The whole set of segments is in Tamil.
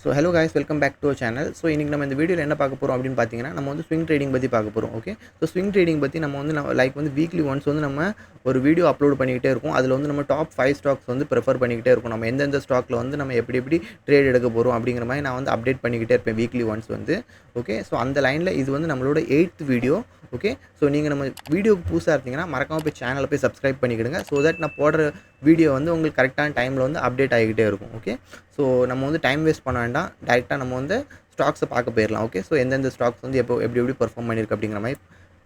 So hello guys, welcome back to our channel. So இன்னைக்கு நம்ம இந்த வீடியோல என்ன பார்க்க போறோம் அப்படினு பாத்தீங்கன்னா நம்ம வந்து ஸ்விங் ட்ரேடிங் பத்தி பார்க்க போறோம். ஓகே. So ஸ்விங் ட்ரேடிங் பத்தி நம்ம வந்து லைக் வந்து வீக்லி ஒன்ஸ் வந்து நம்ம ஒரு வீடியோ அப்லோட் பண்ணிக்கிட்டே இருக்கோம். அதுல வந்து நம்ம டாப் 5 ஸ்டாக்ஸ் வந்து பிரெஃபர் பண்ணிக்கிட்டே இருக்கோம். நம்ம எந்தெந்த ஸ்டாக்ல வந்து நம்ம எப்படி ட்ரேட் எடுக்க போறோம் அப்படிங்கிற மாதிரி நான் வந்து அப்டேட் பண்ணிக்கிட்டே இருப்பேன் வீக்லி ஒன்ஸ் வந்து. ஓகே. ஸோ அந்த லைனில் இது வந்து நம்மளோட 8th வீடியோ. ஓகே. ஸோ நீங்கள் நம்ம வீடியோக்கு புதுசாக இருந்தீங்கன்னா மறக்காமல் போய் சேனலை போய் சப்ஸ்கிரைப் பண்ணிக்கிடுங்க. ஸோ தட் நான் போடுற வீடியோ வந்து உங்களுக்கு கரெக்டான டைமில் வந்து அப்டேட் ஆகிக்கிட்டே இருக்கும். ஓகே. ஸோ நம்ம வந்து டைம் வேஸ்ட் பண்ண வேண்டாம், டேரெக்டாக நம்ம வந்து ஸ்டாக்ஸை பார்க்க போயிடலாம். ஓகே. ஸோ எந்தெந்த ஸ்டாக்ஸ் வந்து எப்படி பெர்ஃபார்ம் பண்ணியிருக்கு அப்படிங்கிற மாதிரி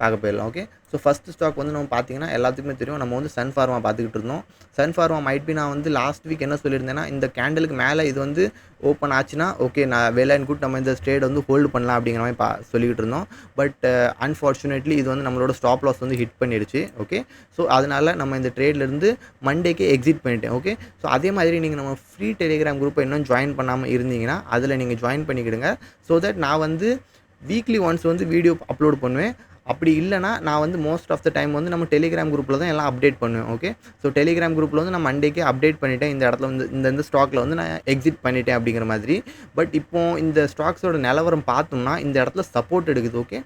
பார்க்க போயிடலாம். ஓகே. ஸோ ஃபஸ்ட்டு ஸ்டாக் வந்து நம்ம பார்த்தீங்கன்னா எல்லாத்துக்குமே தெரியும், நம்ம வந்து சன் ஃபார்மா பார்த்துக்கிட்டு இருந்தோம். சன் ஃபார்மா மைட் பி நான் வந்து லாஸ்ட் வீக் என்ன சொல்லியிருந்தேன்னா, இந்த கேண்டலுக்கு மேலே இது வந்து ஓப்பன் ஆச்சுன்னா ஓகே, நான் வெல் அண்ட் குட், நம்ம இந்த ட்ரேட் வந்து ஹோல்டு பண்ணலாம் அப்படிங்கிற மாதிரி சொல்லிக்கிட்டு இருந்தோம். பட் அன்ஃபார்ச்சுனேட்லி இது வந்து நம்மளோட ஸ்டாப் லாஸ் வந்து ஹிட் பண்ணிடுச்சு. ஓகே. ஸோ அதனால் நம்ம இந்த ட்ரேட்லேருந்து மண்டேக்கே எக்ஸிட் பண்ணிட்டேன். ஓகே. ஸோ அதே மாதிரி நீங்கள் நம்ம ஃப்ரீ டெலிகிராம் குரூப்பை இன்னும் ஜாயின் பண்ணாமல் இருந்தீங்கன்னா அதில் நீங்கள் ஜாயின் பண்ணிக்கிடுங்க. ஸோ தட் நான் வந்து வீக்லி ஒன்ஸ் வந்து வீடியோ அப்லோட் பண்ணுவேன். அப்படி இல்லைனா நான் வந்து மோஸ்ட் ஆஃப் த டைம் வந்து நம்ம டெலிகிராம் குரூப்பில் தான் எல்லாம் அப்டேட் பண்ணுவேன். ஓகே. ஸோ டெலிகிராம் குரூப்பில் வந்து நான் மண்டேக்கே அப்டேட் பண்ணிவிட்டேன், இந்த இடத்துல வந்து இந்த ஸ்டாக்கில் வந்து நான் எக்ஸிட் பண்ணிட்டேன் அப்படிங்கிற மாதிரி. பட் இப்போது இந்த ஸ்டாக்ஸோட நிலவரம் பார்த்தோம்னா இந்த இடத்துல சப்போர்ட் எடுக்குது. ஓகே.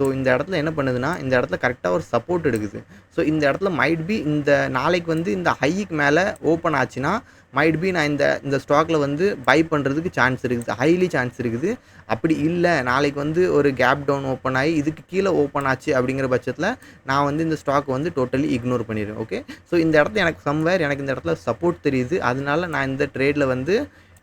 ஸோ இந்த இடத்துல என்ன பண்ணுதுன்னா, இந்த இடத்துல கரெக்டாக ஒரு சப்போர்ட் எடுக்குது. ஸோ இந்த இடத்துல மைட் பி இந்த நாளைக்கு வந்து இந்த ஹைக்கு மேலே ஓப்பன் ஆச்சுன்னா மைட் பி நான் இந்த ஸ்டாக்கில் வந்து பை பண்ணுறதுக்கு சான்ஸ் இருக்குது, ஹைலி சான்ஸ் இருக்குது. அப்படி இல்லை, நாளைக்கு வந்து ஒரு கேப் டவுன் ஓப்பன் ஆகி இதுக்கு கீழே ஓப்பன் ஆச்சு அப்படிங்கிற பட்சத்தில் நான் வந்து இந்த ஸ்டாக் வந்து டோட்டலி இக்னோர் பண்ணிடுவேன். ஓகே. ஸோ இந்த இடத்துல எனக்கு இந்த இடத்துல சப்போர்ட் தெரியுது, அதனால நான் இந்த ட்ரேடில் வந்து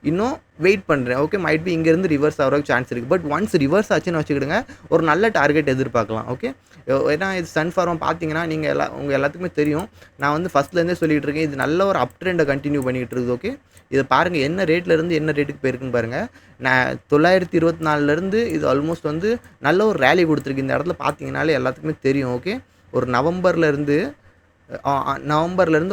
இன்னும் வெயிட் பண்ணுறேன். ஓகே. மைட் பி இங்கேருந்து ரிவர்ஸ் ஆகிறதுக்கு சான்ஸ் இருக்குது. பட் ஒன்ஸ் ரிவர்ஸ் ஆச்சுன்னு வச்சுக்கிடுங்க, ஒரு நல்ல டார்கெட் எதிர்பார்க்கலாம். ஓகே. ஏன்னா இது சன் ஃபார்மா பார்த்தீங்கன்னா நீங்கள் உங்கள் எல்லாத்துக்குமே தெரியும், நான் வந்து ஃபஸ்ட்லேருந்தே சொல்லிகிட்டு இருக்கேன், இது நல்ல ஒரு அப் ட்ரெண்டை கண்டினியூ பண்ணிக்கிட்டு இருக்குது. ஓகே. இதை பாருங்கள், என்ன ரேட்லேருந்து என்ன ரேட்டுக்கு போயிருக்குன்னு பாருங்கள். நான் 924லேருந்து இது ஆல்மோஸ்ட் வந்து நல்ல ஒரு ரேலி கொடுத்துருக்கு. இந்த இடத்துல பார்த்தீங்கன்னாலே எல்லாத்துக்குமே தெரியும். ஓகே. ஒரு நவம்பர்லேருந்து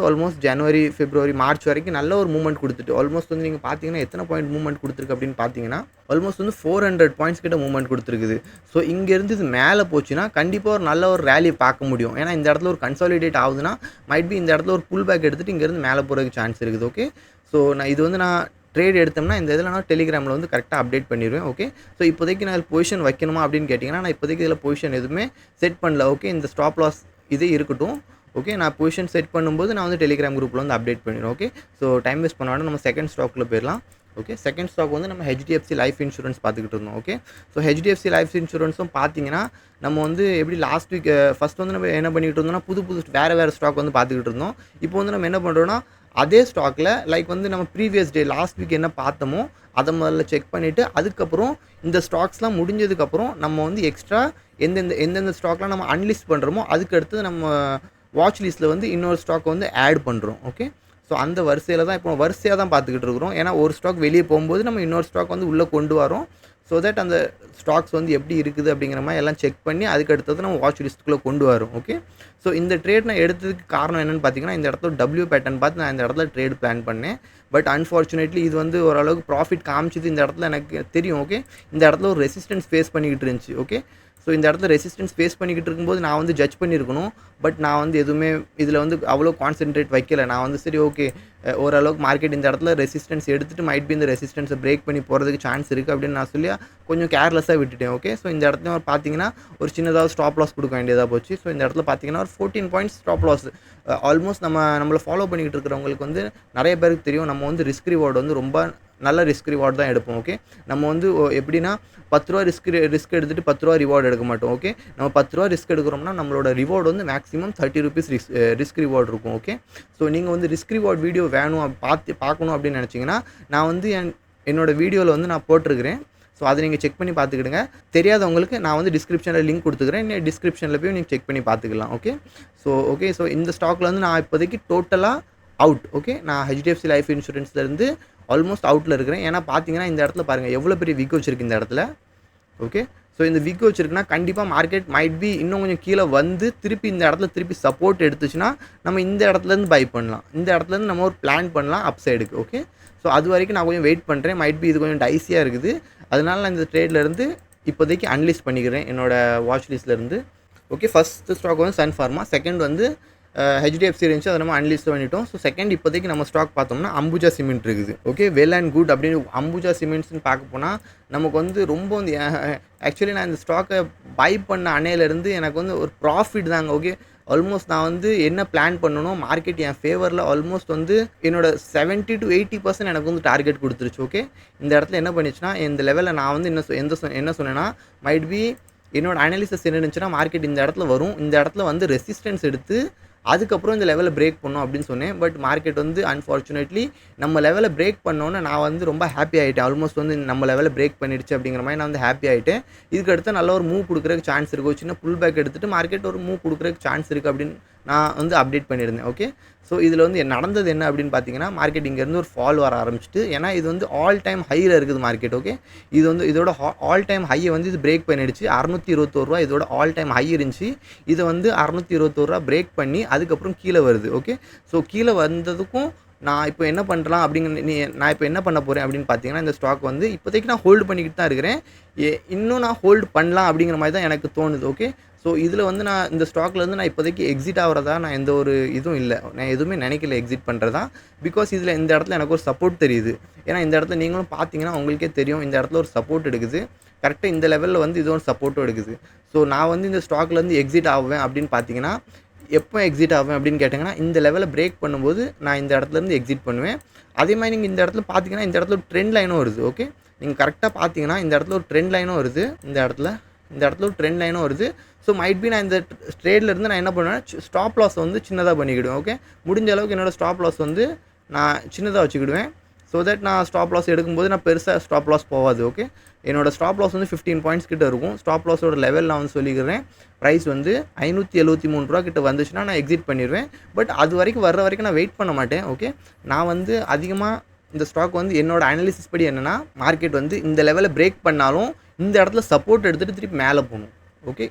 ஆல்மோஸ்ட் ஜனவரி, பிப்ரவரி, மார்ச் வரைக்கும் நல்ல ஒரு மூவ்மெண்ட் கொடுத்துட்டு ஆல்மோஸ்ட் வந்து நீங்கள் பார்த்தீங்கன்னா எத்தனை பாயிண்ட் மூவ்மெண்ட் கொடுத்துருக்கு அப்படின்னு பார்த்தீங்கன்னா ஆல்மோஸ்ட் வந்து 400 பாயிண்ட்ஸ் கிட்ட மூவ்மெண்ட் கொடுத்துருக்குது. ஸோ இங்கேருந்து இது மேலே போச்சுன்னா கண்டிப்பாக ஒரு நல்ல ஒரு ரேலி பார்க்க முடியும். ஏன்னா இந்த இடத்துல ஒரு கன்சாலிடேட் ஆகுதுன்னா மைட் பி இந்த இடத்துல ஒரு புல் பேக் எடுத்துகிட்டு இங்கேருந்து மேலே போகிறதுக்கு சான்ஸ் இருக்குது. ஓகே. ஸோ நான் ட்ரேட் எடுத்தோம்னா இந்த இதில் நான் டெலிகிராமில் வந்து கரெக்டாக அப்டேட் பண்ணிடுவேன். ஓகே. ஸோ இப்போதைக்கு நான் பொசிஷன் வைக்கணுமா அப்படின்னு கேட்டிங்கன்னா, நான் இப்போதைக்கு இதில் பொசிஷன் எதுவுமே செட் பண்ணல. ஓகே. இந்த ஸ்டாப் லாஸ் இதே இருக்கட்டும். ஓகே. நான் பொசிஷன் செட் பண்ணும்போது நான் வந்து டெலிகிராம் குரூப்பில் வந்து அப்டேட் பண்ணிடுவேன். ஓகே. ஸோ டைம் வேஸ்ட் பண்ணாலும் நம்ம செகண்ட் ஸ்டாக்கில் போயிடலாம். ஓகே. செகண்ட் ஸ்டாக் வந்து நம்ம ஹெச்டிஎஃப்சி லைஃப் இன்சூரன்ஸ் பார்த்துக்கிட்டு இருந்தோம். ஓகே. ஸோ ஹெச்டிஎஃப்சி லைஃப் இன்சூரன்ஸும் பார்த்தீங்கன்னா நம்ம வந்து எப்படி லாஸ்ட் வீக் ஃபஸ்ட் வந்து நம்ம என்ன பண்ணிக்கிட்டு இருந்தோம்னா புது வேறு ஸ்டாக் வந்து பார்த்துக்கிட்டு இருந்தோம். இப்போ வந்து நம்ம என்ன பண்ணுறோன்னா அதே ஸ்டாக்கில் லைக் வந்து நம்ம ப்ரீவியஸ் டே லாஸ்ட் வீக் என்ன பார்த்தோமோ அதை முதல்ல செக் பண்ணிவிட்டு அதுக்கப்புறம் இந்த ஸ்டாக்ஸ்லாம் முடிஞ்சதுக்கப்புறம் நம்ம வந்து எக்ஸ்ட்ரா எந்தெந்த ஸ்டாக்லாம் நம்ம அன்லிஸ்ட் பண்ணுறோமோ அதுக்கு அடுத்து நம்ம வாட்ச் லிஸ்ட்டில் வந்து இன்னொரு ஸ்டாக் வந்து ஆட் பண்ணுறோம். ஓகே. ஸோ அந்த வரிசையில் தான் இப்போ வரிசையாக தான் பார்த்துக்கிட்டு இருக்கிறோம். ஏன்னா ஒரு ஸ்டாக் வெளியே போகும்போது நம்ம இன்னொரு ஸ்டாக் வந்து உள்ளே கொண்டு வரோம். ஸோ தட் அந்த ஸ்டாக்ஸ் வந்து எப்படி இருக்குது அப்படிங்கிற மாதிரி எல்லாம் செக் பண்ணி அதுக்கு அடுத்தது நம்ம வாட்ச் லிஸ்ட்டுக்குள்ளே கொண்டு வரோம். ஓகே. ஸோ இந்த ட்ரேட் நான் எடுத்ததுக்கு காரணம் என்னென்னு பார்த்தீங்கன்னா, இந்த இடத்துல டபிள்யூ பேட்டர்ன் பார்த்து நான் இந்த இடத்துல ட்ரேட் பிளான் பண்ணேன். பட் அன்ஃபார்ச்சுனேட்லி இது வந்து ஓரளவுக்கு ப்ராஃபிட் காமிச்சிது. இந்த இடத்துல எனக்கு தெரியும். ஓகே. இந்த இடத்துல ஒரு ரெசிஸ்டன்ஸ் ஃபேஸ் பண்ணிக்கிட்டு இருந்துச்சு. ஓகே. ஸோ இந்த இடத்துல ரெசிஸ்டன்ஸ் ஃபேஸ் பண்ணிக்கிட்டு இருக்கும்போது நான் வந்து ஜட்ஜ் பண்ணியிருக்கணும். பட் நான் வந்து எதுவுமே இதில் வந்து அவ்வளோ கான்சென்ட்ரேட் வைக்கல. நான் வந்து சரி ஓகே, ஓரளவுக்கு மார்க்கெட் இந்த இடத்துல ரெசிஸ்டன்ஸ் எடுத்துகிட்டு மைட் பி இந்த ரெசிஸ்டன்ஸை பிரேக் பண்ணி போகிறதுக்கு சான்ஸ் இருக்குது அப்படின்னு நான் சொல்லி கொஞ்சம் கேர்லெஸ்ஸாக விட்டுட்டேன். ஓகே. ஸோ இந்த இடத்துல பார்த்தீங்கன்னா ஒரு சின்னதாக ஸ்டாப் லாஸ் கொடுக்க வேண்டியதாக போச்சு. ஸோ இந்த இடத்துல பார்த்தீங்கன்னா ஒரு 14 பாயிண்ட்ஸ் ஸ்டாப் லாஸ். ஆல்மோஸ்ட் நம்மளை ஃபாலோ பண்ணிக்கிட்டு இருக்கிறவங்களுக்கு வந்து நிறைய பேருக்கு தெரியும், நம்ம வந்து ரிஸ்க் ரிவார்டு வந்து ரொம்ப நல்ல ரிஸ்க் ரிவார்டு தான் எடுப்போம். ஓகே. நம்ம வந்து எப்படின்னா 10 ரூபா ரிஸ்க் எடுத்துகிட்டு 10 ரூபா ரிவார்டு எடுக்க மாட்டோம். ஓகே. நம்ம 10 ரூபா ரிஸ்க் எடுக்கிறோம்னா நம்மளோட ரிவார்டு வந்து மேக்ஸிமம் 30 ருபீஸ் ரிஸ்க் ரிவார்டு இருக்கும். ஓகே. ஸோ நீங்கள் வந்து ரிஸ்க் ரிவார்டு வீடியோ வேணும் பார்க்கணும் அப்படின்னு நினச்சிங்கன்னா நான் வந்து என்னோடய வீடியோவில் வந்து நான் போட்டிருக்கிறேன். ஸோ அதை நீங்கள் செக் பண்ணி பார்த்துக்கிடுங்க. தெரியாதவங்களுக்கு நான் வந்து டிஸ்கிரிப்ஷனில் லிங்க் கொடுத்துக்கிறேன், டிஸ்கிரிப்ஷனில் போய் நீங்கள் செக் பண்ணி பார்த்துக்கலாம். ஓகே. ஸோ இந்த ஸ்டாக்கில் வந்து நான் இப்போதைக்கு டோட்டலாக அவுட். ஓகே. நான் ஹெச்டிஎஃப்சி லைஃப் இன்சூரன்ஸ்லேருந்து ஆல்மோஸ்ட் அவுட்டில் இருக்கிறேன். ஏன்னா பார்த்தீங்கன்னா இந்த இடத்துல பாருங்கள் எவ்வளோ பெரிய விக் வச்சிருக்கு இந்த இடத்துல. ஓகே. ஸோ இந்த விக் வச்சிருக்குன்னா கண்டிப்பாக மார்க்கெட் மைட் பி இன்னும் கொஞ்சம் கீழே வந்து இந்த இடத்துல சப்போர்ட் எடுத்துச்சுன்னா நம்ம இந்த இடத்துலேருந்து பை பண்ணலாம். இந்த இடத்துலேருந்து நம்ம ஒரு பிளான் பண்ணலாம் அப் சைடுக்கு. ஓகே. ஸோ அது வரைக்கும் நான் கொஞ்சம் வெயிட் பண்ணுறேன். மைட் பி இது கொஞ்சம் டைஸியாக இருக்குது, அதனால நான் இந்த ட்ரேட்லேருந்து இப்போதைக்கு அன்லிஸ்ட் பண்ணிக்கிறேன் என்னோடய வாட்ச் லிஸ்ட்லேருந்து. ஓகே. ஃபஸ்ட்டு ஸ்டாக் வந்து சன் ஃபார்மா, செகண்ட் வந்து ஹெச்டிஎஃப்சி இருந்துச்சு, அதை நம்ம அன்லிஸ்ட் பண்ணிட்டோம். ஸோ செகண்ட் இப்போதைக்கு நம்ம ஸ்டாக் பார்த்தோம்னா அம்புஜா சிமெண்ட் இருக்குது. ஓகே, வெல் அண்ட் குட் அப்படின்னு அம்புஜா சிமெண்ட்ஸ்னு பார்க்க போனால் நமக்கு வந்து ரொம்ப வந்து ஆக்சுவலி நான் இந்த ஸ்டாக்கை பை பண்ண அன்னையிலேருந்து எனக்கு வந்து ஒரு ப்ராஃபிட் தாங்க. ஓகே, ஆல்மோஸ்ட் நான் வந்து என்ன பிளான் பண்ணணும், மார்க்கெட் என் ஃபேவரில் ஆல்மோஸ்ட் வந்து என்னோட 70 to 80% எனக்கு வந்து டார்கெட் கொடுத்துருச்சு. ஓகே, இந்த இடத்துல என்ன பண்ணிச்சுன்னா, இந்த லெவலில் நான் வந்து என்ன சொன்னேன்னா, மைட் பி என்னோட அனாலிசிஸ் என்ன இருந்துச்சுன்னா, மார்க்கெட் இந்த இடத்துல வரும், இந்த இடத்துல வந்து ரெசிஸ்டன்ஸ் எடுத்து அதுக்கப்புறம் இந்த லெவலில் பிரேக் பண்ணோம் அப்படின்னு சொன்னேன். பட் மார்க்கெட் வந்து அன்ஃபார்ச்சுனேட்லி நம்ம லெவலில் பிரேக் பண்ணோன்னே நான் வந்து ரொம்ப ஹாப்பி ஆகிட்டேன். ஆல்மோஸ்ட் வந்து நம்ம லெவலில் பிரேக் பண்ணிடுச்சு அப்படிங்கிற மாதிரி நான் வந்து ஹாப்பி ஆகிட்டேன். இதுக்கு அடுத்து நல்ல ஒரு மூவ் கொடுக்குறதுக்கு சான்ஸ் இருக்குது, சின்ன புல் பேக் எடுத்துகிட்டு மார்க்கெட் ஒரு மூவ் கொடுக்குறதுக்கு சான்ஸ் இருக்குது அப்படின்னு நான் வந்து அப்டேட் பண்ணியிருந்தேன். ஓகே, ஸோ இதில் வந்து நடந்தது என்ன அப்படின்னு பார்த்தீங்கன்னா, மார்க்கெட் இங்கேருந்து ஒரு ஃபால் வர ஆரம்பிச்சிட்டு, ஏன்னா இது வந்து ஆல் டைம் ஹையில் இருக்குது மார்க்கெட். ஓகே, இது வந்து இதோட ஆல் டைம் ஹையை வந்து இது பிரேக் பண்ணிடுச்சு. 621 ரூபா இதோட ஆல் டைம் ஹை இருந்துச்சு. இதை வந்து 621 ரூபா பிரேக் பண்ணி அதுக்கப்புறம் கீழே வருது. ஓகே, ஸோ கீழே வந்ததுக்கும் நான் இப்போ என்ன பண்ணலாம் நான் இப்போ என்ன பண்ண போகிறேன் அப்படின்னு பார்த்தீங்கன்னா, இந்த ஸ்டாக் வந்து இப்போதைக்கு நான் ஹோல்டு பண்ணிக்கிட்டு தான் இருக்கிறேன். இன்னும் நான் ஹோல்டு பண்ணலாம் அப்படிங்கிற மாதிரி தான் எனக்கு தோணுது. ஓகே, ஸோ இதில் வந்து நான் இந்த ஸ்டாக்லேருந்து நான் இப்போதைக்கு எக்ஸிட் ஆகிறதா நான் எந்த ஒரு இதுவும் இல்லை, நான் எதுவுமே நினைக்கல எக்ஸிட் பண்ணுறதா. பிகாஸ் இதில் இந்த இடத்துல எனக்கு ஒரு சப்போர்ட் தெரியுது. ஏன்னா இந்த இடத்துல நீங்களும் பார்த்தீங்கன்னா உங்களுக்கே தெரியும், இந்த இடத்துல ஒரு சப்போர்ட் எடுக்குது. கரெக்டாக இந்த லெவலில் வந்து இது ஒரு சப்போர்ட்டும் எடுக்குது. ஸோ நான் வந்து இந்த ஸ்டாக்லேருந்து எக்ஸிட் ஆவேன் அப்படின்னு பார்த்தீங்கன்னா, எப்போ எக்ஸிட் ஆவேன் அப்படின்னு கேட்டிங்கன்னா, இந்த லெவலில் பிரேக் பண்ணும்போது நான் இந்த இடத்துலேருந்து எக்ஸிட் பண்ணுவேன். அதே மாதிரி நீங்கள் இந்த இடத்துல பார்த்தீங்கன்னா, இந்த இடத்துல ஒரு ட்ரெண்ட் லைனும் வருது. ஓகே, நீங்கள் கரெக்டாக பார்த்தீங்கன்னா இந்த இடத்துல ஒரு ட்ரெண்ட் லைனும் வருது. இந்த இடத்துல ஒரு ட்ரெண்ட் லைனும் வருது. ஸோ மைட் பி நான் இந்த ட்ரேட்லேருந்து நான் என்ன பண்ணுவேன், ஸ்டாப் லாஸ் வந்து சின்னதாக பண்ணிக்கிடுவேன். ஓகே, முடிஞ்ச அளவுக்கு என்னோடய ஸ்டாப் லாஸ் வந்து நான் சின்னதாக வச்சுக்கிடுவேன். ஸோ தட் நான் ஸ்டாப் லாஸ் எடுக்கும்போது நான் பெருசாக ஸ்டாப் லாஸ் போகாது. ஓகே, என்னோடய ஸ்டாப் லாஸ் வந்து 15 பாயிண்ட்ஸ் கிட்ட இருக்கும். ஸ்டாப் லாஸோட லெவல் நான் வந்து சொல்லிக்கிறேன். ப்ரைஸ் வந்து 573 ரூபா கிட்ட வந்துச்சுன்னா நான் எக்ஸிட் பண்ணிடுவேன். பட் அது வரைக்கும் வர்ற வரைக்கும் நான் வெயிட் பண்ண மாட்டேன். ஓகே, நான் வந்து அதிகமாக இந்த ஸ்டாக் வந்து என்னோட அனாலிசிஸ் படி என்னென்னா, மார்க்கெட் வந்து இந்த லெவலில் பிரேக் பண்ணாலும் இந்த இடத்துல சப்போர்ட் எடுத்துகிட்டு திருப்பி மேலே போகணும். ஓகே,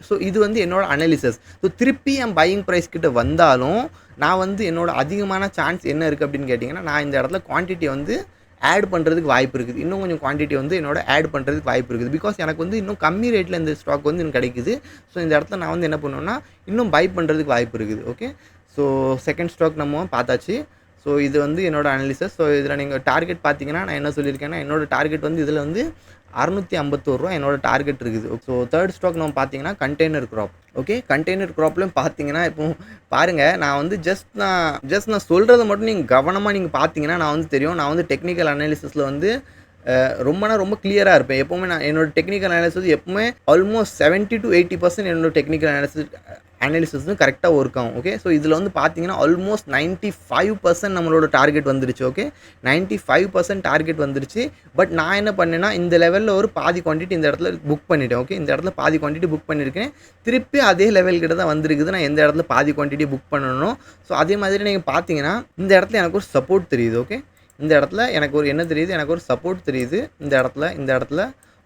ஸோ இது வந்து என்னோட அனாலிசிஸ். ஸோ திருப்பி என் பையிங் ப்ரைஸ் கிட்ட வந்தாலும் நான் வந்து என்னோட அதிகமான சான்ஸ் என்ன இருக்குது அப்படின்னு கேட்டிங்கன்னா, நான் இந்த இடத்துல குவான்டிட்டி வந்து ஆட் பண்ணுறதுக்கு வாய்ப்பு இருக்குது. இன்னும் கொஞ்சம் குவான்டிட்டி வந்து என்னோட ஆட் பண்ணுறதுக்கு வாய்ப்பு இருக்குது. பிகாஸ் எனக்கு வந்து இன்னும் கம்மி ரேட்டில் இந்த ஸ்டாக் வந்து எனக்கு கிடைக்குது. ஸோ இந்த இடத்துல நான் வந்து என்ன பண்ணுவேன்னா, இன்னும் பை பண்ணுறதுக்கு வாய்ப்பு இருக்குது. ஓகே, ஸோ செகண்ட் ஸ்டாக் நம்ம பார்த்தாச்சு. ஸோ இது வந்து என்னோட அனாலிசிஸ். ஸோ இதில் நீங்கள் டார்கெட் பார்த்தீங்கன்னா, நான் என்ன சொல்லியிருக்கேன்னா, என்னோட டார்கெட் வந்து இதில் வந்து 651 ரூபா என்னோட டார்கெட் இருக்குது. ஸோ தேர்ட் ஸ்டாக் நம்ம பார்த்தீங்கன்னா கண்டெய்னர் கிராப். ஓகே, கண்டெய்னர் கிராப்லையும் பார்த்தீங்கன்னா, இப்போ பாருங்கள், நான் வந்து ஜஸ்ட் நான் சொல்கிறத மட்டும் நீங்கள் கவனமாக நீங்கள் பார்த்தீங்கன்னா நான் வந்து தெரியும், நான் வந்து டெக்னிக்கல் அனாலிசிஸில் வந்து ரொம்ப கிளியராக இருப்பேன். எப்போவுமே நான் என்னோட டெக்னிக்கல் அனாலிசிஸ் எப்பவுமே ஆல்மோஸ்ட் 70 to 80% என்னோட டெக்னிக்கல் அனாலிசிஸ் கரெக்டாக ஒர்க் ஆகும். ஓகே, ஸோ இதில் வந்து பார்த்தீங்கன்னா ஆல்மோஸ்ட் 95% நம்மளோட டார்கெட் வந்துருச்சு. ஓகே, 95% டார்கெட் வந்துருச்சு. பட் நான் என்ன பண்ணேன்னா, இந்த லெவலில் ஒரு பாதி குவான்டிட்டி இந்த இடத்துல புக் பண்ணிட்டேன். ஓகே, இந்த இடத்துல பாதி குவான்டிட்டி புக் பண்ணியிருக்கேன். திருப்பி அதே லெவல் கிட்ட தான் வந்திருக்குது. நான் எந்த இடத்துல பாதி குவான்டிட்டி புக் பண்ணணும். ஸோ அதே மாதிரி நீங்கள் பார்த்தீங்கன்னா, இந்த இடத்துல எனக்கு ஒரு சப்போர்ட் தெரியுது. ஓகே, இந்த இடத்துல எனக்கு ஒரு என்ன தெரியுது, எனக்கு ஒரு சப்போர்ட் தெரியுது இந்த இடத்துல.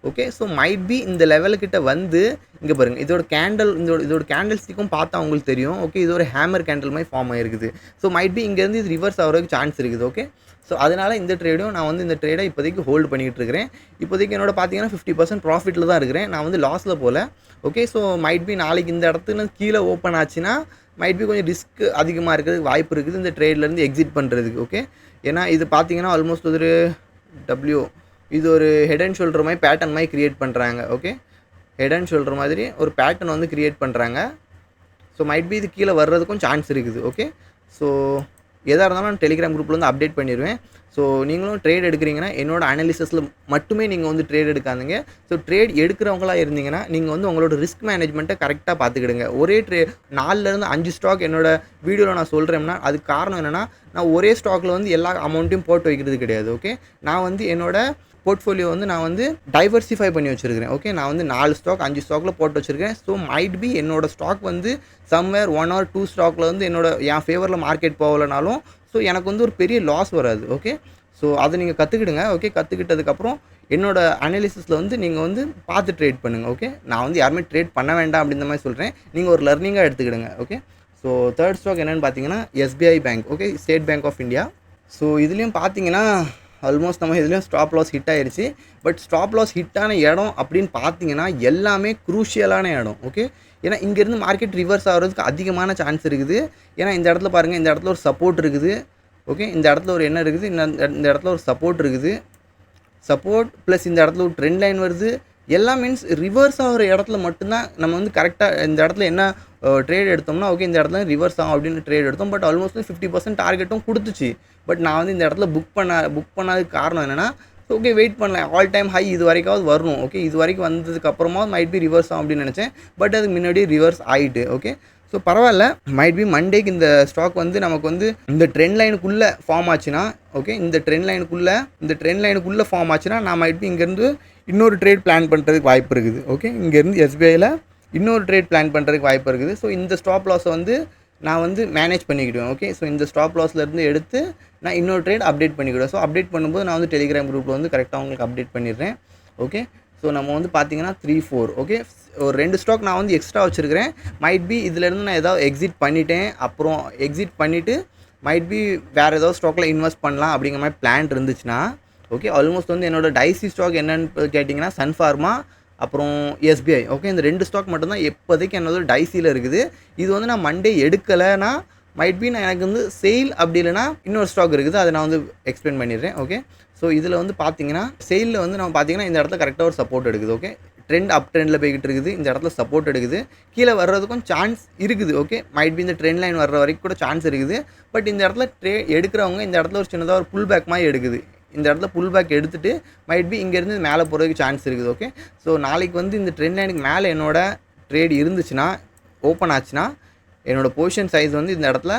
ஓகே, ஸோ மைட் பி இந்த லெவலுக்கிட்ட வந்து இங்கே பாருங்கள், இதோட கேண்டில் ஸ்டிக்கும் பார்த்தா உங்களுக்கு தெரியும். ஓகே, இது ஒரு ஹேமர் கேண்டில் மாதிரி ஃபார்ம் ஆகிருக்குது. ஸோ மைட் பி இங்கேருந்து இது ரிவர்ஸ் ஆகிறதுக்கு சான்ஸ் இருக்குது. ஓகே, ஸோ அதனால் இந்த ட்ரேடும் நான் வந்து இந்த ட்ரேடை இப்போதைக்கு ஹோல்டு பண்ணிகிட்டு இருக்கிறேன். இப்போதைக்கு என்னோட பார்த்தீங்கன்னா 50% ப்ராஃபிட்டில் தான் இருக்கிறேன். நான் வந்து லாஸில் போகல. ஓகே, ஸோ மைட் பி நாளைக்கு இந்த இடத்துல கீழே ஓப்பன் ஆச்சுன்னா மைட் பி கொஞ்சம் ரிஸ்க் அதிகமாக இருக்கிறதுக்கு வாய்ப்பு இருக்குது இந்த ட்ரேட்லேருந்து எக்ஸிட் பண்ணுறதுக்கு. ஓகே, ஏன்னா இது பார்த்தீங்கன்னா ஆல்மோஸ்ட் ஒரு இது ஒரு ஹெட் அண்ட் ஷோல்டர் மாதிரி பேட்டர்ன் மாதிரி க்ரியேட் பண்ணுறாங்க. ஓகே, ஹெட் அண்ட் ஷோல்டர் மாதிரி ஒரு பேட்டர்ன் வந்து க்ரியேட் பண்ணுறாங்க. ஸோ மைட் பி இது கீழே வர்றதுக்கும் சான்ஸ் இருக்குது. ஓகே, ஸோ எதாக இருந்தாலும் நான் டெலிகிராம் குரூப்பில் வந்து அப்டேட் பண்ணிடுவேன். ஸோ நீங்களும் ட்ரேட் எடுக்கிறீங்கன்னா என்னோட அனாலிசிஸில் மட்டுமே நீங்கள் வந்து ட்ரேட் எடுக்காதீங்க. ஸோ ட்ரேட் எடுக்கிறவங்களா இருந்தீங்கன்னா நீங்கள் வந்து உங்களோட ரிஸ்க் மேனேஜ்மெண்ட்டை கரெக்டாக பார்த்துக்கிடுங்க. ஒரே 4லேருந்து 5 ஸ்டாக் என்னோட வீடியோவில் நான் சொல்கிறேன்னா அதுக்கு காரணம் என்னென்னா, நான் ஒரே ஸ்டாக்கில் வந்து எல்லா அமௌண்ட்டையும் போட்டு வைக்கிறது கிடையாது. ஓகே, நான் வந்து என்னோட போர்ட்ஃபோலியோ வந்து நான் வந்து டைவர்சிஃபை பண்ணி வச்சுருக்கிறேன். ஓகே, நான் வந்து 4 ஸ்டாக் 5 ஸ்டாக்கில் போட்டு வச்சுருக்கேன். ஸோ மைட் பி என்னோட ஸ்டாக் வந்து சம்வேர் 1 or 2 ஸ்டாக்கில் வந்து என் ஃபேவரில் மார்க்கெட் போகலைனாலும் ஸோ எனக்கு வந்து ஒரு பெரிய லாஸ் வராது. ஓகே, ஸோ அதை நீங்கள் கற்றுக்கிடுங்க. ஓகே, கற்றுக்கிட்டதுக்கப்புறம் என்னோட அனாலிசிஸில் வந்து நீங்கள் வந்து பார்த்து ட்ரேட் பண்ணுங்கள். ஓகே, நான் வந்து யாருமே ட்ரேட் பண்ண வேண்டாம் அப்படின்ற மாதிரி சொல்கிறேன், நீங்கள் ஒரு லர்னிங்காக எடுத்துக்கிடுங்க. ஓகே, ஸோ தேர்ட் ஸ்டாக் என்னென்னு பார்த்தீங்கன்னா SBI bank. Okay, state bank of India. So இதுலேயும் பார்த்தீங்கன்னா ஆல்மோஸ்ட் நம்ம இதுலேயும் ஸ்டாப் லாஸ் ஹிட் ஆயிடுச்சு. பட் ஸ்டாப் லாஸ் ஹிட்டான இடம் அப்படின்னு பார்த்தீங்கன்னா எல்லாமே குரூஷியலான இடம். ஓகே, ஏன்னா இங்கேருந்து மார்க்கெட் ரிவர்ஸ் ஆகிறதுக்கு அதிகமான சான்ஸ் இருக்குது. ஏன்னா இந்த இடத்துல பாருங்கள், இந்த இடத்துல ஒரு சப்போர்ட் இருக்குது. ஓகே, இந்த இடத்துல ஒரு என்ன இருக்குது, இந்த இடத்துல ஒரு சப்போர்ட் இருக்குது. சப்போர்ட் ப்ளஸ் இந்த இடத்துல ஒரு ட்ரெண்ட் லைன் வருது. எல்லாம் மீன்ஸ் ரிவர்ஸ் ஆகிற இடத்துல மட்டும்தான் நம்ம வந்து கரெக்டாக இந்த இடத்துல என்ன ட்ரேட் எடுத்தோம்னா, ஓகே இந்த இடத்துல ரிவர்ஸ் ஆகும் அப்படின்னு ட்ரேட் எடுத்தோம். பட் ஆல்மோஸ்ட் 50% டார்கெட்டும் கொடுத்துச்சு. பட் நான் வந்து இந்த இடத்துல புக் பண்ணாததுக்கு காரணம் என்னென்னா, ஓகே வெயிட் பண்ணலாம், ஆல் டைம் ஹை இது வரைக்காவது வரணும். ஓகே, இது வரைக்கும் வந்ததுக்கப்புறமா மைட் பி ரிவர்ஸ் ஆகும் அப்படின்னு நினச்சேன். பட் அதுக்கு முன்னாடி ரிவர்ஸ் ஆகிட்டு. ஓகே, ஸோ பரவாயில்ல, மைட் பி மண்டேக்கு இந்த ஸ்டாக் வந்து நமக்கு வந்து இந்த ட்ரெண்ட் லைனுக்குள்ளே ஃபார்ம் ஆச்சுன்னா, ஓகே இந்த ட்ரெண்ட் லைனுக்குள்ளே ஃபார்ம் ஆச்சுன்னா நான் மைட் பி இங்கேருந்து இன்னொரு ட்ரேட் பிளான் பண்ணுறதுக்கு வாய்ப்பு இருக்குது. ஓகே, இங்கேருந்து எஸ்பிஐயில் இன்னொரு ட்ரேட் பிளான் பண்ணுறதுக்கு வாய்ப்பு இருக்குது. ஸோ இந்த ஸ்டாப் லாஸை வந்து நான் வந்து மேனேஜ் பண்ணிக்கிடுவேன். ஓகே, ஸோ இந்த ஸ்டாப் லாஸ்லேருந்து எடுத்து நான் இன்னொரு ட்ரேட் அப்டேட் பண்ணிக்கிடுவேன். ஸோ அப்டேட் பண்ணும்போது நான் வந்து டெலிகிராம் குரூப்பில் வந்து கரெக்டாக உங்களுக்கு அப்டேட் பண்ணிடுறேன். ஓகே, ஸோ நம்ம வந்து பார்த்தீங்கன்னா 3-4 ஓகே, ஒரு 2 ஸ்டாக் நான் வந்து எக்ஸ்ட்ரா வச்சுருக்கிறேன். மைட் பி இதிலேருந்து நான் ஏதாவது எக்ஸிட் பண்ணிட்டேன், அப்புறம் எக்ஸிட் பண்ணிவிட்டு மைட் பி வேறு ஏதாவது ஸ்டாக்கில் இன்வெஸ்ட் பண்ணலாம் அப்படிங்கிற மாதிரி பிளான் இருந்துச்சுன்னா, ஓகே ஆல்மோஸ்ட் வந்து என்னோடய டைசி ஸ்டாக் என்னென்னு கேட்டிங்கன்னா சன் ஃபார்மா அப்புறம் எஸ்பிஐ. ஓகே, இந்த 2 ஸ்டாக் மட்டும்தான் இப்போதைக்கு என்னோட டைசியில் இருக்குது. இது வந்து நான் மண்டே எடுக்கலைன்னா மைட் பி நான் எனக்கு வந்து சேல் அப்படி இல்லைனா இன்னொரு ஸ்டாக் இருக்குது, அதை நான் வந்து எக்ஸ்பிளைன் பண்ணிடுறேன். ஓகே, ஸோ இதில் வந்து பார்த்தீங்கன்னா சேலில் வந்து நம்ம பார்த்தீங்கன்னா இந்த இடத்துல கரெக்டாக ஒரு சப்போர்ட் எடுக்குது. ஓகே, ட்ரெண்ட் அப் ட்ரெண்டில் போய்கிட்டு இருக்குது, இந்த இடத்துல சப்போர்ட் எடுக்குது, கீழே வர்றதுக்கும் சான்ஸ் இருக்குது. ஓகே, மைட் பி இந்த ட்ரெண்ட் லைன் வர்ற வரைக்கும் கூட சான்ஸ் இருக்குது. பட் இந்த இடத்துல எடுக்கிறவங்க இந்த இடத்துல ஒரு சின்னதாக ஒரு புல் பேக் மாதிரி எடுக்குது. இந்த இடத்துல புல் பேக் எடுத்துகிட்டு மைட் பி இங்கேருந்து மேலே போகிறதுக்கு சான்ஸ் இருக்குது. ஓகே, ஸோ நாளைக்கு வந்து இந்த ட்ரெண்ட் லைனுக்கு மேலே என்னோடய ட்ரேட் இருந்துச்சுன்னா, ஓப்பன் ஆச்சுன்னா, என்னோடய பொசிஷன் சைஸ் வந்து இந்த இடத்துல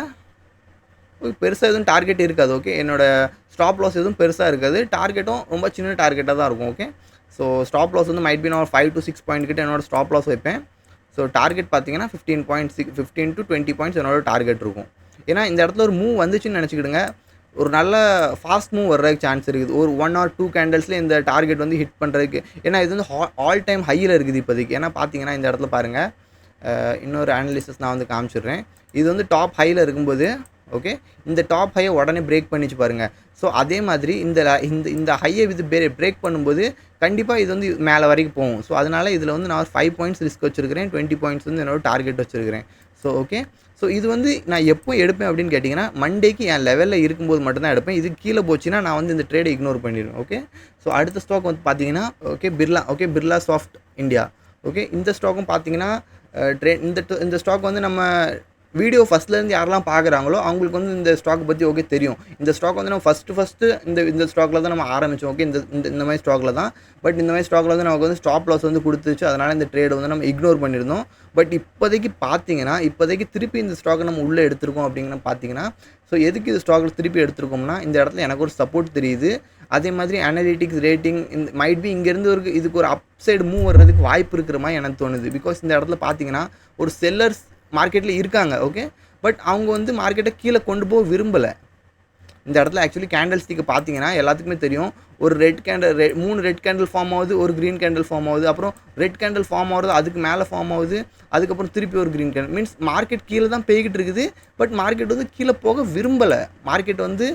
பெருசாக எதுவும் டார்கெட் இருக்காது. ஓகே, என்னோடய ஸ்டாப் லாஸ் எதுவும் பெருசாக இருக்காது, டார்கெட்டும் ரொம்ப சின்ன டார்கெட்டாக தான் இருக்கும். ஓகே, ஸோ ஸ்டாப் லாஸ் வந்து மைட் பி நான் 5 to 6 பாயிண்ட் கிட்ட என்னோடய ஸ்டாப் லாஸ் வைப்பேன். ஸோ டார்கெட் பார்த்தீங்கன்னா 15 to 20 பாயிண்ட்ஸ் என்னோட டார்கெட் இருக்கும். ஏன்னா இந்த இடத்துல ஒரு மூவ் வந்துச்சுன்னு நினச்சிக்கிடுங்க, ஒரு நல்ல ஃபாஸ்ட் மூவ் வர்றதுக்கு சான்ஸ் இருக்குது. ஒரு 1 or 2 கேண்டல்ஸில் இந்த டார்கெட் வந்து ஹிட் பண்ணுறதுக்கு. ஏன்னா இது வந்து ஆல் டைம் ஹையில் இருக்குது இப்போதைக்கு. ஏன்னா பார்த்தீங்கன்னா இந்த இடத்துல பாருங்கள், இன்னொரு அனாலிசிஸ் நான் வந்து காமிச்சிடுறேன். இது வந்து டாப் ஹையில் இருக்கும்போது, ஓகே இந்த டாப் ஹையை உடனே பிரேக் பண்ணிச்சு பாருங்கள். ஸோ அதே மாதிரி இந்த ஹையை இது பிரேக் பண்ணும்போது கண்டிப்பாக இது வந்து மேலே வரைக்கும் போகும். ஸோ அதனால் இதில் வந்து நான் 5 பாயிண்ட்ஸ் ரிஸ்க் வச்சுருக்கிறேன், 20 பாயிண்ட்ஸ் வந்து என்னோட டார்கெட் வச்சுருக்கிறேன். ஸோ ஓகே, ஸோ இது வந்து நான் எப்போ எடுப்பேன் அப்படின்னு கேட்டிங்கன்னா, மண்டேக்கு என் லெவலில் இருக்கும்போது மட்டும்தான் எடுப்பேன். இது கீழே போச்சுன்னா நான் வந்து இந்த ட்ரேடை இக்னோர் பண்ணிடுவேன். ஓகே, ஸோ அடுத்த ஸ்டாக் வந்து பார்த்தீங்கன்னா, பிர்லா சாஃப்ட் இந்தியா. ஓகே, இந்த ஸ்டாக்கும் பார்த்தீங்கன்னா இந்த ஸ்டாக் வந்து நம்ம வீடியோ ஃபஸ்ட்லேருந்து யாரெல்லாம் பார்க்குறாங்களோ அவங்களுக்கு வந்து இந்த ஸ்டாக் பற்றி ஓகே தெரியும். இந்த ஸ்டாக் வந்து நம்ம ஃபஸ்ட்டு இந்த ஸ்டாக்கில் தான் நம்ம ஆரம்பித்தோம். ஓகே, இந்த மாதிரி ஸ்டாக்கில் தான். பட் இந்த மாதிரி ஸ்டாக்கில் வந்து நமக்கு வந்து ஸ்டாப் லாஸ் வந்து கொடுத்துச்சு. அதனால் இந்த ட்ரேடை வந்து நம்ம இக்னோர் பண்ணியிருந்தோம். பட் இப்போதைக்கு திருப்பி இந்த ஸ்டாக்கை நம்ம உள்ளே எடுத்திருக்கோம் அப்படிங்கிற பார்த்தீங்கன்னா, ஸோ எதுக்கு இந்த ஸ்டாக்கில் திருப்பி எடுத்திருக்கோம்னா, இந்த இடத்துல எனக்கு ஒரு சப்போர்ட் தெரியுது. அதே மாதிரி அனலிட்டிக்ஸ் ரேட்டிங் இந்த மைட் பி இங்கேருந்து இதுக்கு ஒரு அப்சைடு மூவ் வர்றதுக்கு வாய்ப்பு இருக்கிற மாதிரி எனக்கு தோணுது. பிகாஸ் இந்த இடத்துல பார்த்தீங்கன்னா ஒரு செல்லர்ஸ் மார்க்கெட்டில் இருக்காங்க. ஓகே, பட் அவங்க வந்து மார்க்கெட்டை கீழே கொண்டு போக விரும்பலை. இந்த இடத்துல ஆக்சுவலி கேண்டில் ஸ்டிக்கை பார்த்தீங்கன்னா எல்லாத்துக்குமே தெரியும், ஒரு 3 ரெட் கேண்டில் ஃபார்ம் ஆகுது, ஒரு க்ரீன் கேண்டில் ஃபார்ம் ஆகுது, அப்புறம் ரெட் கேண்டில் ஃபார்ம் ஆகுது, அதுக்கு மேலே ஃபார்ம் ஆகுது, அதுக்கப்புறம் திருப்பி ஒரு க்ரீன் கேண்டில். மீன்ஸ் மார்க்கெட் கீழே தான் போய்கிட்டு இருக்குது. பட் மார்க்கெட் வந்து கீழே போக விரும்பலை. மார்க்கெட் வந்து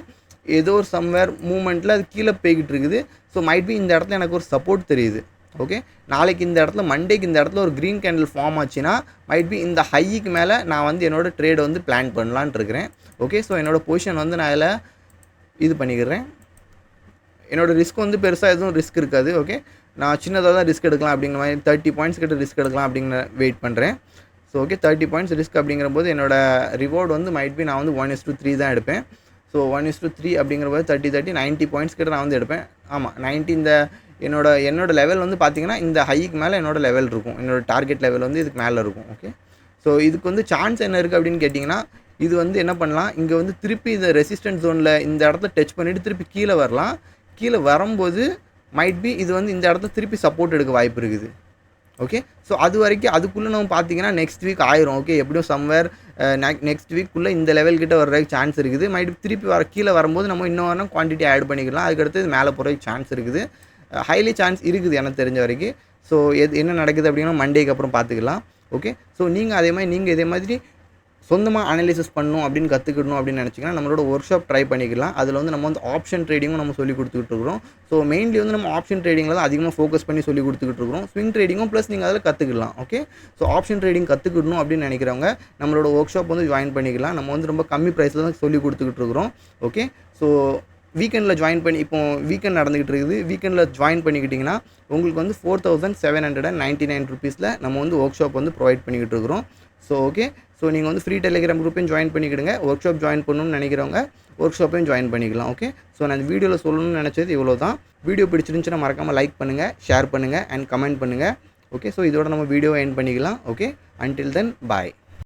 ஏதோ ஒரு சம்வேர் மூமெண்ட்டில் அது கீழே போய்கிட்டு இருக்குது. ஸோ மைட் பி இந்த இடத்துல எனக்கு ஒரு சப்போர்ட் தெரியுது. ஓகே, நாளைக்கு இந்த இடத்துல மண்டேக்கு இந்த இடத்துல ஒரு க்ரீன் கேண்டில் ஃபார்ம் ஆச்சுன்னா மைட் பி இந்த ஹைக்கு மேலே நான் வந்து என்னோடய ட்ரேடை வந்து பிளான் பண்ணலான்ட்டு இருக்கிறேன். ஓகே, ஸோ என்னோடய பொசிஷன் வந்து நான் அதில் இது பண்ணிக்கிறேன். என்னோடய ரிஸ்க் வந்து பெருசாக எதுவும் ரிஸ்க் இருக்காது. ஓகே, நான் சின்னதாக தான் ரிஸ்க் எடுக்கலாம் அப்படிங்கிற மாதிரி 30 பாயிண்ட்ஸ் கிட்ட ரிஸ்க் எடுக்கலாம் அப்படிங்கிற வெயிட் பண்ணுறேன். ஸோ ஓகே, 30 பாயிண்ட்ஸ் ரிஸ்க் அப்படிங்கிற போது என்னோடய ரிவார்டு வந்து மைட் பி நான் வந்து 1:3 தான் எடுப்பேன். ஸோ 1:3 அப்படிங்கிற போது 90 பாயிண்ட்ஸ் கிட்ட நான் வந்து எடுப்பேன். ஆமாம், 90 இந்த என்னோட லெவல் வந்து பார்த்திங்கன்னா இந்த ஹைக்கு மேலே என்னோடய லெவல் இருக்கும். என்னோடய டார்கெட் லெவல் வந்து இதுக்கு மேலே இருக்கும். ஓகே, ஸோ இதுக்கு வந்து சான்ஸ் என்ன இருக்குது அப்படின்னு கேட்டிங்கன்னா, இது வந்து என்ன பண்ணலாம், இங்கே வந்து திருப்பி இந்த ரெசிஸ்டன்ஸ் ஜோனில் இந்த இடத்த டச் பண்ணிவிட்டு திருப்பி கீழே வரலாம். கீழே வரும்போது மைட் பி இது வந்து இந்த இடத்த திருப்பி சப்போர்ட் எடுக்க வாய்ப்பு இருக்குது. ஓகே, ஸோ அது வரைக்கும் அதுக்குள்ளே நம்ம பார்த்தீங்கன்னா நெக்ஸ்ட் வீக் ஆயிரும். ஓகே, எப்படியும் சம்வேர் நெக்ஸ்ட் வீக்குள்ளே இந்த லெவல் கிட்ட வர்றதுக்கு சான்ஸ் இருக்குது. மைட் திருப்பி கீழே வரும்போது நம்ம இன்னும் குவான்டிட்டி ஆட் பண்ணிக்கலாம். அதுக்கடுத்து இது மேலே போகிறதுக்கு சான்ஸ் இருக்குது, ஹைலி சான்ஸ் இருக்குது எனக்கு தெரிஞ்ச வரைக்கும். ஸோ என்ன நடக்குது அப்படின்னா மண்டேக்கு அப்புறம் பார்த்துக்கலாம். ஓகே, ஸோ நீங்கள் இதே மாதிரி சொந்தமாக அனலைசிஸ் பண்ணணும் அப்படின்னு கற்றுக்கணும் அப்படின்னு நினச்சிங்கன்னா நம்மளோட ஒர்க் ஷாப் ட்ரை பண்ணிக்கலாம். அதில் வந்து நம்ம வந்து ஆப்ஷன் ட்ரேடிங்கும் நம்ம சொல்லிக் கொடுத்துக்கிட்டு இருக்கிறோம். ஸோ மெயின்லி வந்து நம்ம ஆப்ஷன் ட்ரேடிங்கில் தான் அதிகமாக ஃபோக்கஸ் பண்ணி சொல்லிக் கொடுத்துக்கிட்டு இருக்கிறோம். ஸ்விங் ட்ரேடிங்கும் ப்ளஸ் நீங்கள் அதில் கற்றுக்கலாம். ஓகே, ஸோ ஆப்ஷன் ட்ரேடிங் கற்றுக்கணும் அப்படின்னு நினைக்கிறவங்க நம்மளோட ஒர்க் ஷாப் வந்து ஜாயின் பண்ணிக்கலாம். நம்ம வந்து ரொம்ப கம்மி ப்ரைஸில் தான் சொல்லிக் கொடுத்துக்கிட்டு இருக்கிறோம். ஓகே, ஸோ வீக்கெண்டில் ஜாயின் பண்ணி இப்போ வீக்கெண்ட் நடந்துகிட்டு இருக்குது. வீக்கெண்டில் ஜாயின் பண்ணிக்கிட்டிங்கன்னா உங்களுக்கு வந்து 4799 rupeesல நம்ம வந்து ஒர்க் ஷாப் வந்து ப்ரொவைட் பண்ணிக்கிட்டு இருக்கிறோம். ஸோ ஓகே, ஸோ நீங்கள் வந்து ஃப்ரீ டெலிகிராம் குரூப்பையும் ஜாயின் பண்ணிக்கிடுங்க. ஒர்க் ஷாப் ஜாயின் பண்ணணும்னு நினைக்கிறவங்க ஒர்க் ஷாப்பையும் ஜாயின் பண்ணிக்கலாம். ஓகே, ஸோ நான் இந்த வீடியோவில் சொல்லணும்னு நினச்சது இவ்வளோ தான். வீடியோ பிடிச்சிருந்துச்சுன்னா மறக்காமல் லைக் பண்ணுங்கள், ஷேர் பண்ணுங்கள் அண்ட் கமெண்ட் பண்ணுங்கள். ஓகே, ஸோ இதோட நம்ம வீடியோவை எண்ட் பண்ணிக்கலாம். ஓகே, அன்டில் தென் பாய்.